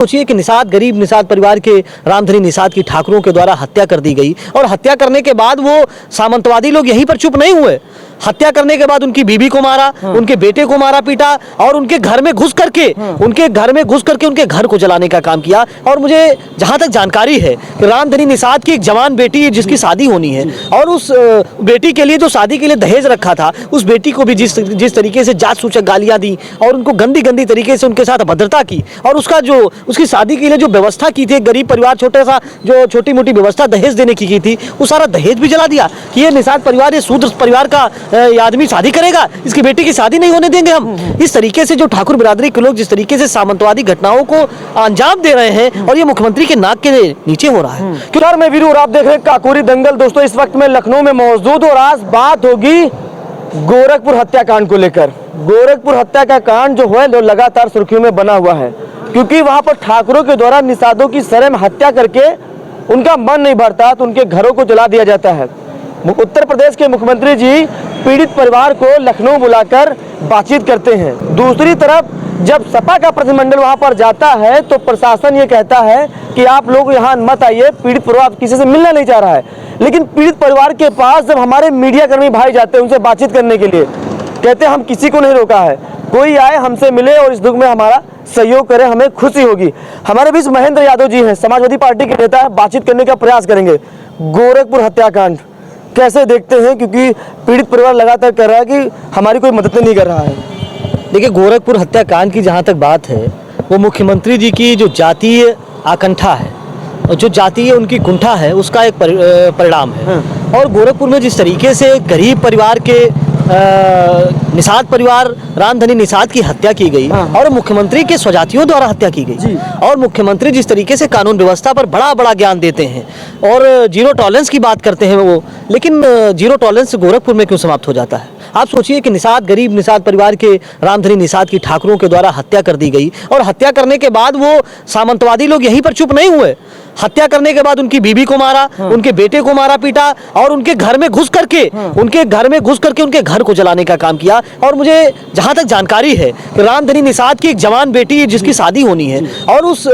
सोचिए कि निषाद गरीब निषाद परिवार के रामधनी निषाद की ठाकुरों के द्वारा हत्या कर दी गई और हत्या करने के बाद वो सामंतवादी लोग यहीं पर चुप नहीं हुए। हत्या करने के बाद उनकी बीवी को मारा, उनके बेटे को मारा पीटा और उनके घर में घुस करके उनके घर को जलाने का काम किया। और मुझे जहां तक जानकारी है कि रामधनी निषाद की एक जवान बेटी है जिसकी शादी होनी है और उस बेटी के लिए जो शादी के लिए दहेज रखा था, उस बेटी को भी जिस तरीके से जात सूचक गालियां दी और उनको गंदी तरीके से उनके साथ अभद्रता की और उसकी शादी के लिए जो व्यवस्था की थी, गरीब परिवार छोटा सा जो छोटी मोटी व्यवस्था दहेज देने की थी, वो सारा दहेज भी जला दिया कि ये निषाद परिवार, ये शूद्र परिवार का ये आदमी शादी करेगा, इसकी बेटी की शादी नहीं होने देंगे हम। इस तरीके से जो ठाकुर बिरादरी के लोग जिस तरीके से सामंतवादी घटनाओं को अंजाम दे रहे हैं और ये मुख्यमंत्री के नाक के नीचे हो रहा है। नमस्कार, मैं वीरू और आप देख रहे हैं काकोरी दंगल। दोस्तों, इस वक्त मैं लखनऊ में मौजूद और आज बात होगी गोरखपुर हत्याकांड को लेकर। गोरखपुर हत्या का कांड जो है वो लगातार सुर्खियों में बना हुआ है क्योंकि वहां पर ठाकुरों के द्वारा निषादों की शर्म हत्या करके उनका मन नहीं भरता तो उनके घरों को जला दिया जाता है। उत्तर प्रदेश के मुख्यमंत्री जी पीड़ित परिवार को लखनऊ बुलाकर बातचीत करते हैं। दूसरी तरफ जब सपा का प्रतिनिधिमंडल वहां पर जाता है तो प्रशासन ये कहता है कि आप लोग यहाँ मत आइए, पीड़ित परिवार किसी से मिलना नहीं चाह रहा है। लेकिन पीड़ित परिवार के पास जब हमारे मीडिया कर्मी भाई जाते हैं उनसे बातचीत करने के लिए, कहते हैं हम किसी को नहीं रोका है, कोई आए हमसे मिले और इस दुख में हमारा सहयोग करे, हमें खुशी होगी। हमारे बीच महेंद्र यादव जी हैं, समाजवादी पार्टी के नेता है, बातचीत करने का प्रयास करेंगे। गोरखपुर हत्याकांड कैसे देखते हैं, क्योंकि पीड़ित परिवार लगातार कर रहा है कि हमारी कोई मदद नहीं कर रहा है। देखिए, गोरखपुर हत्याकांड की जहाँ तक बात है, वो मुख्यमंत्री जी की जो जातीय आकंठा है और जो जातीय उनकी कुंठा है उसका एक परिणाम है। और गोरखपुर में जिस तरीके से गरीब परिवार के निषाद परिवार रामधनी निषाद की हत्या की गई और मुख्यमंत्री के स्वजातियों द्वारा हत्या की गई और मुख्यमंत्री जिस तरीके से कानून व्यवस्था पर बड़ा बड़ा ज्ञान देते हैं और जीरो टॉलरेंस की बात करते हैं वो, लेकिन जीरो टॉलरेंस गोरखपुर में क्यों समाप्त हो जाता है? आप सोचिए कि गरीब निषाद परिवार के रामधनी निषाद की ठाकुरों के द्वारा हत्या कर दी गई और हत्या करने के बाद वो सामंतवादी लोग यहीं पर चुप नहीं हुए। हत्या करने के बाद उनकी बीवी को मारा, उनके बेटे को मारा पीटा और उनके घर में घुस करके उनके घर को जलाने का काम किया। और मुझे जहां तक जानकारी है कि रामधनी निषाद की एक जवान बेटी है जिसकी शादी होनी है और उस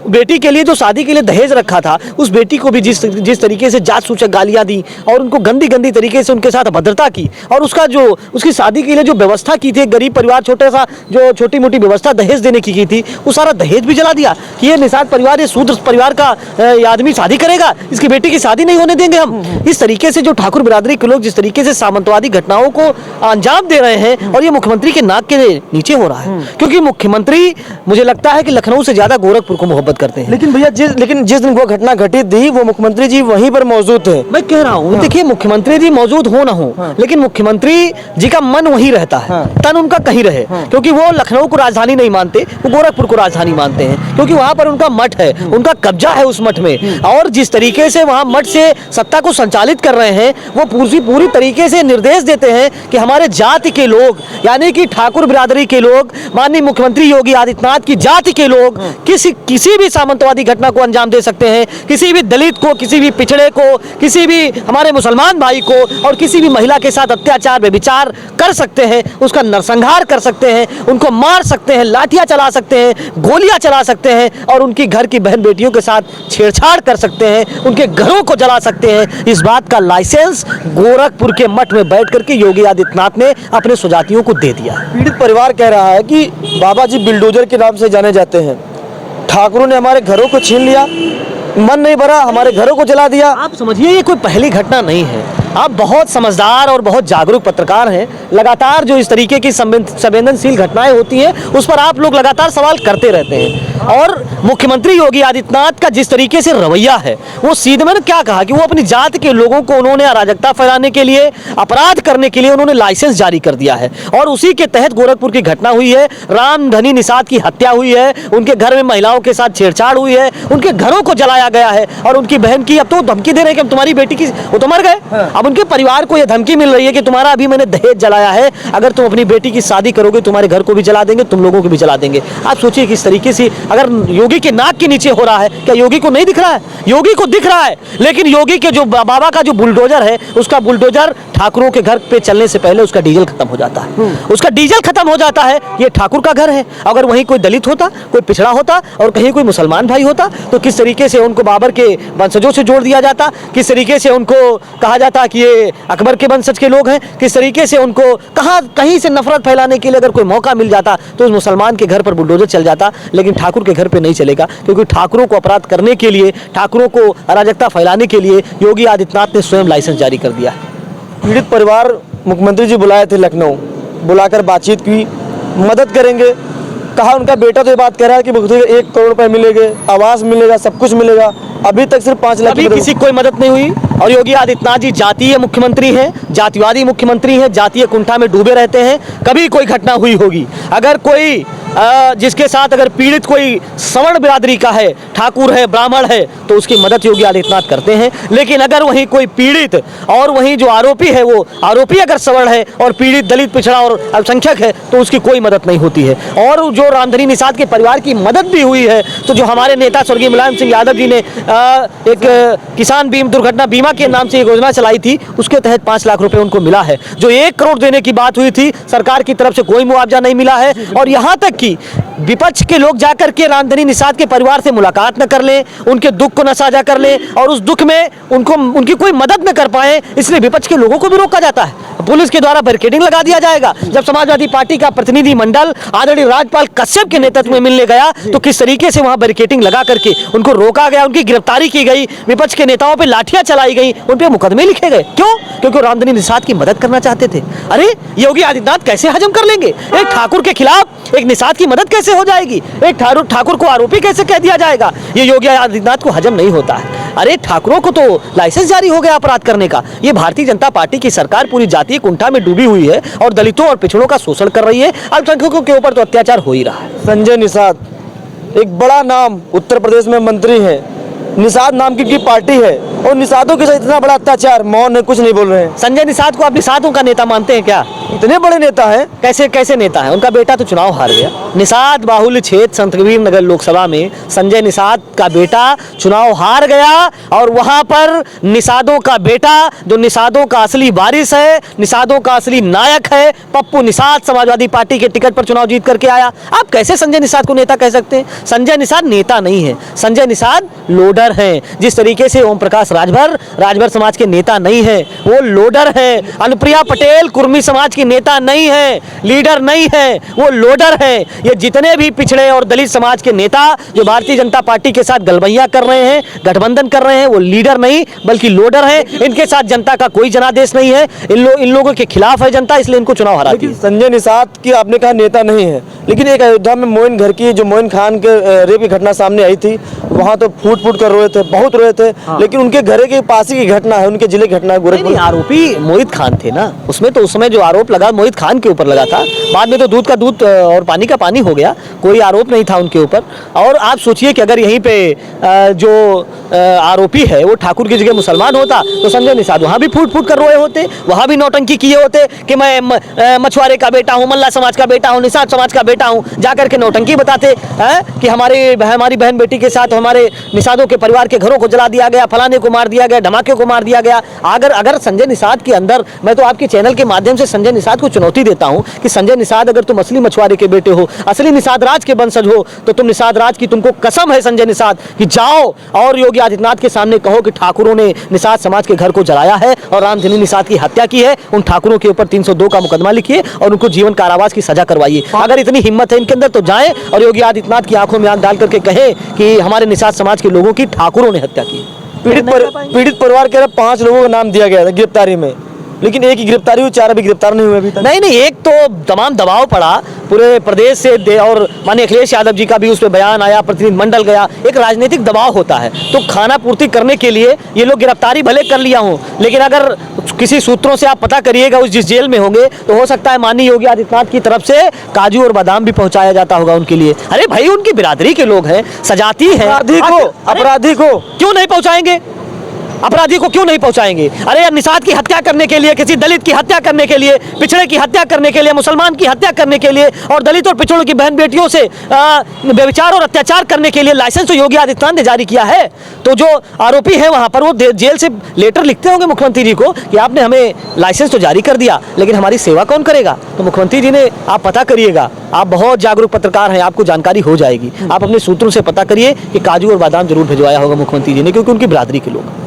बेटी के लिए जो शादी के लिए दहेज रखा था, उस बेटी को भी जिस तरीके से जात सूचक गालियां दी और उनको गंदी तरीके से उनके साथ अभद्रता की और उसकी शादी के लिए जो व्यवस्था की थी, गरीब परिवार छोटा सा जो छोटी मोटी व्यवस्था दहेज देने की थी, वो सारा दहेज भी जला दिया कि ये निषाद परिवार, ये शूद्र परिवार का ये आदमी शादी करेगा, इसकी बेटी की शादी नहीं होने देंगे हम। इस तरीके से जो ठाकुर बिरादरी के लोग जिस तरीके से सामंतवादी घटनाओं को अंजाम दे रहे हैं और ये मुख्यमंत्री के नाक के नीचे हो रहा है क्योंकि मुख्यमंत्री मुझे लगता है कि लखनऊ से ज्यादा गोरखपुर को मोहब्बत करते हैं। लेकिन भैया जिस दिन वो घटना घटित थी वो मुख्यमंत्री जी वहीं पर मौजूद थे। मैं कह रहा हूँ, देखिए, मुख्यमंत्री जी मौजूद हो ना हो, लेकिन मुख्यमंत्री जी का मन वहीं रहता है, तन उनका कहीं रहे, क्योंकि वो लखनऊ को राजधानी नहीं मानते, वो गोरखपुर को राजधानी मानते हैं क्योंकि वहां पर उनका मठ है, उनका कब्जा है उस मठ में। और जिस तरीके से वहां मठ से सत्ता को संचालित कर रहे हैं, वो पूरी तरीके से निर्देश देते हैं कि हमारे जाति के लोग, यानी कि ठाकुर बिरादरी के लोग, माननीय मुख्यमंत्री योगी आदित्यनाथ की जाति के लोग किसी भी सामंतवादी घटना को अंजाम दे सकते हैं, किसी भी दलित को, किसी भी पिछड़े को, किसी भी हमारे मुसलमान भाई को और किसी भी महिला के साथ अत्याचार व्यभिचार कर सकते हैं, उसका नरसंहार कर सकते हैं, उनको मार सकते हैं, लाठियां चला सकते हैं, गोलियां चला सकते हैं और उनकी घर की बहन बेटियों के साथ छेड़छाड़ कर सकते हैं, उनके घरों को जला सकते हैं। इस बात का लाइसेंस गोरखपुर के मठ में बैठ करके योगी आदित्यनाथ ने अपने स्वजातियों को दे दिया। पीड़ित परिवार कह रहा है कि बाबा जी बिल्डोजर के नाम से जाने जाते हैं, ठाकुरों ने हमारे घरों को छीन लिया, मन नहीं भरा, हमारे घरों को जला दिया। आप समझिए, ये कोई पहली घटना नहीं है। आप बहुत समझदार और बहुत जागरूक पत्रकार हैं। लगातार जो इस तरीके की संवेदनशील घटनाएं होती हैं उस पर आप लोग लगातार सवाल करते रहते हैं। और मुख्यमंत्री योगी आदित्यनाथ का जिस तरीके से रवैया है, वो सीधे मैंने क्या कहा कि वो अपनी जाति के लोगों को उन्होंने अराजकता फैलाने के लिए, अपराध करने के लिए उन्होंने लाइसेंस जारी कर दिया है और उसी के तहत गोरखपुर की घटना हुई है। रामधनी निषाद की हत्या हुई है, उनके घर में महिलाओं के साथ छेड़छाड़ हुई है, उनके घरों को जलाया गया है और उनकी बहन की अब तो धमकी दे रहे हैं कि तुम्हारी बेटी की, वो तो मर गए, अब उनके परिवार को यह धमकी मिल रही है कि तुम्हारा अभी मैंने दहेज जलाया है, अगर तुम अपनी बेटी की शादी करोगे तुम्हारे घर को भी जला देंगे, तुम लोगों को भी जला देंगे। आप सोचिए किस तरीके से, अगर योगी के नाक के नीचे हो रहा है, क्या योगी को नहीं दिख रहा है? योगी को दिख रहा है, लेकिन योगी के जो बाबा का जो बुलडोजर है, उसका बुलडोजर ठाकुरों के घर पे चलने से पहले उसका डीजल खत्म हो जाता है। उसका डीजल खत्म हो जाता है। ये ठाकुर का घर है, अगर वहीं कोई दलित होता, कोई पिछड़ा होता और कहीं कोई मुसलमान भाई होता तो किस तरीके से उनको बाबर के वंशजों से जोड़ दिया जाता, किस तरीके से उनको कहा जाता कि ये अकबर के वंशज के लोग हैं, किस तरीके से उनको कहीं से नफरत फैलाने के लिए अगर कोई मौका मिल जाता तो उस मुसलमान के घर पर बुलडोजर चल जाता। लेकिन ठाकुर के घर पे नहीं चलेगा, क्योंकि ठाकुरों को अपराध करने के लिए, ठाकुरों को अराजकता फैलाने के लिए योगी आदित्यनाथ ने स्वयं लाइसेंस जारी कर दिया। पीड़ित परिवार मुख्यमंत्री जी बुलाए थे लखनऊ, बुलाकर बातचीत की, मदद करेंगे। कहा उनका बेटा तो ये बात कह रहा है कि मुख्यमंत्री 1 करोड़ रुपए मिलेंगे, आवास मिलेगा, सब कुछ मिलेगा। अभी तक सिर्फ 5 लाख अभी किसी कोई मदद नहीं हुई। और योगी आदित्यनाथ जी जातीय मुख्यमंत्री हैं, जातिवादी मुख्यमंत्री हैं, जातीय कुंठा में डूबे रहते हैं। कभी कोई घटना हुई होगी, अगर कोई जिसके साथ अगर पीड़ित कोई सवर्ण बिरादरी का है, ठाकुर है, ब्राह्मण है, तो उसकी मदद योगी आदित्यनाथ करते हैं। लेकिन अगर वहीं कोई पीड़ित और वहीं जो आरोपी है, वो आरोपी अगर सवर्ण है और पीड़ित दलित, पिछड़ा और अल्पसंख्यक है, तो उसकी कोई मदद नहीं होती है। और जो रामधनी निषाद के परिवार की मदद भी हुई है, तो जो हमारे नेता स्वर्गीय मुलायम सिंह यादव जी ने एक किसान दुर्घटना बीमा के नाम से एक योजना चलाई थी, उसके तहत 5 लाख रुपए उनको मिला है। जो 1 करोड़ देने की बात हुई थी, सरकार की तरफ से कोई मुआवजा नहीं मिला है। और यहाँ तक कि विपक्ष के लोग जाकर के रामधनी निषाद के परिवार से मुलाकात न कर लें, उनके दुख को न साझा कर लें और उस दुख में उनकी कोई मदद न कर पाए, इसलिए विपक्ष के लोगों को भी रोका जाता है। पुलिस के द्वारा बैरिकेडिंग लगा दिया जाएगा। जब समाजवादी पार्टी का प्रतिनिधि मंडल आदरणीय राजपाल कश्यप के नेतृत्व में मिलने गया, तो किस तरीके से वहां बैरिकेडिंग लगा करके उनको रोका गया, उनकी गिरफ्तारी की गई, विपक्ष के नेताओं पे लाठियां चलाई गई, उन पे मुकदमे लिखे गए। क्यों? क्योंकि रामधनी निषाद की मदद करना चाहते थे। अरे योगी आदित्यनाथ कैसे हजम कर लेंगे? एक ठाकुर के खिलाफ एक निषाद की मदद कैसे हो जाएगी? एक ठाकुर को आरोपी कैसे कह दिया जाएगा? ये योगी आदित्यनाथ को हजम नहीं होता है। अरे ठाकुरों को तो लाइसेंस जारी हो गया अपराध करने का। ये भारतीय जनता पार्टी की सरकार पूरी जातीय कुंठा में डूबी हुई है और दलितों और पिछड़ों का शोषण कर रही है। अल्पसंख्यकों के ऊपर तो अत्याचार हो ही रहा है। संजय निषाद एक बड़ा नाम, उत्तर प्रदेश में मंत्री है, निषाद नाम की पार्टी है और निषादों के साथ इतना बड़ा अत्याचार, मौन है, कुछ नहीं बोल रहे हैं। संजय निषाद को आप निषादों का नेता मानते हैं क्या? इतने बड़े नेता हैं। कैसे नेता है? उनका बेटा तो चुनाव हार गया। निषाद बाहुल्य क्षेत्र संत कबीर नगर लोकसभा में संजय निषाद का बेटा चुनाव हार गया और वहां पर निषादों का बेटा, जो निषादों का असली वारिस है, निषादों का असली नायक है, पप्पू निषाद, समाजवादी पार्टी के टिकट पर चुनाव जीत करके आया। आप कैसे संजय निषाद को नेता कह सकते हैं? संजय निषाद नेता नहीं है, संजय निषाद लोडर हैं। जिस तरीके से ओम प्रकाश राजभर समाज के नेता नहीं है, वो लोडर है। अनुप्रिया पटेल कुर्मी समाज की नेता नहीं है, लीडर नहीं है, वो लोडर है। ये जितने भी पिछड़े और दलित समाज के नेता जो भारतीय जनता पार्टी के साथ गलबैया कर रहे हैं, गठबंधन कर रहे हैं, वो लीडर नहीं बल्कि लोडर है। इनके साथ जनता का कोई जनादेश नहीं है। इन लोगों के खिलाफ है जनता, इसलिए इनको चुनाव हराती है। संजय निषाद की आपने कहा नेता नहीं है, लेकिन एक अयोध्या में मोइन घर की, जो मोइन खान के रेप की घटना सामने आई थी, वहां तो फूट कर रोए थे, बहुत रोए थे। लेकिन उनके घर के पास ही की घटना है, उनके जिले की घटना है गोरखपुर। आरोपी मोहित खान थे ना, उसमें तो उस समय जो आरोप लगा मोहित खान के ऊपर लगा था। बाद में तो दूध का दूध और पानी का पानी हो गया, कोई आरोप नहीं था उनके ऊपर। और आप सोचिए कि अगर यहीं पे जो आरोपी है वो ठाकुर की जगह मुसलमान होता तो संजय निषाद वहां भी फूट कर रोए होते, वहां भी नौटंकी किए होते कि मैं मछुआरे का बेटा हूं, मल्ला समाज का बेटा हूं, निषाद समाज का बेटा हूं। जाकर के नौटंकी बताते कि हमारी बहन बेटी के साथ हमारे निषादों के परिवार के घरों को जला दिया गया, फलाने को मार दिया गया, धमाके को मार दिया गया। अगर संजय निषाद के अंदर, मैं तो आपके चैनल के माध्यम से संजय निषाद को चुनौती देता हूं कि संजय निषाद अगर तुम असली मछुआरे के बेटे हो, असली निषाद राज के वंशज हो, तो तुम निषाद राज की, तुमको कसम है संजय निषाद कि जाओ और योगी आदित्यनाथ के सामने कहो कि ठाकुरों ने निषाद समाज के घर को जलाया है और रामधनी निषाद की हत्या की है। उन ठाकुरों के ऊपर 302 का मुकदमा लिखिए और उनको जीवन कारावास की सजा करवाइए। अगर इतनी हिम्मत है इनके अंदर तो जाएं और योगी आदित्यनाथ की आंखों में आंख डाल करके कहें कि हमारे निषाद समाज के लोगों की ठाकुरों ने हत्या की। पीड़ित परिवार के 5 लोगों का नाम दिया गया था गिरफ्तारी में, लेकिन एक ही गिरफ्तारी हुई, 4 अभी गिरफ्तार नहीं हुए अभी तक। नहीं, एक तो तमाम दबाव पड़ा पूरे प्रदेश से और माननीय अखिलेश यादव जी का भी उस पर बयान आया, प्रतिनिधि मंडल गया, एक राजनीतिक दबाव होता है। तो खाना पूर्ति करने के लिए ये लोग गिरफ्तारी भले कर लिया हूँ, लेकिन अगर किसी सूत्रों से आप पता करिएगा उस जिस जेल में होंगे तो हो सकता है माननीय योगी आदित्यनाथ की तरफ से काजू और बादाम भी पहुंचाया जाता होगा उनके लिए। अरे भाई, उनकी बिरादरी के लोग हैं, सजाती है, अपराधी को क्यों नहीं पहुंचाएंगे? अपराधी को क्यों नहीं पहुंचाएंगे? अरे यार, निषाद की हत्या करने के लिए, किसी दलित की हत्या करने के लिए, पिछड़े की हत्या करने के लिए, मुसलमान की हत्या करने के लिए और दलित और पिछड़ों की बहन बेटियों से व्यभिचार और अत्याचार करने के लिए लाइसेंस तो योगी आदित्यनाथ ने जारी किया है। तो जो आरोपी है वहां पर वो जेल से लेटर लिखते होंगे मुख्यमंत्री जी को कि आपने हमें लाइसेंस तो जारी कर दिया, लेकिन हमारी सेवा कौन करेगा? तो मुख्यमंत्री जी ने, आप पता करिएगा, आप बहुत जागरूक पत्रकार हैं, आपको जानकारी हो जाएगी। आप अपने सूत्रों से पता करिए कि काजू और बादाम जरूर भिजवाया होगा मुख्यमंत्री जी ने, क्योंकि उनकी बिरादरी के लोग।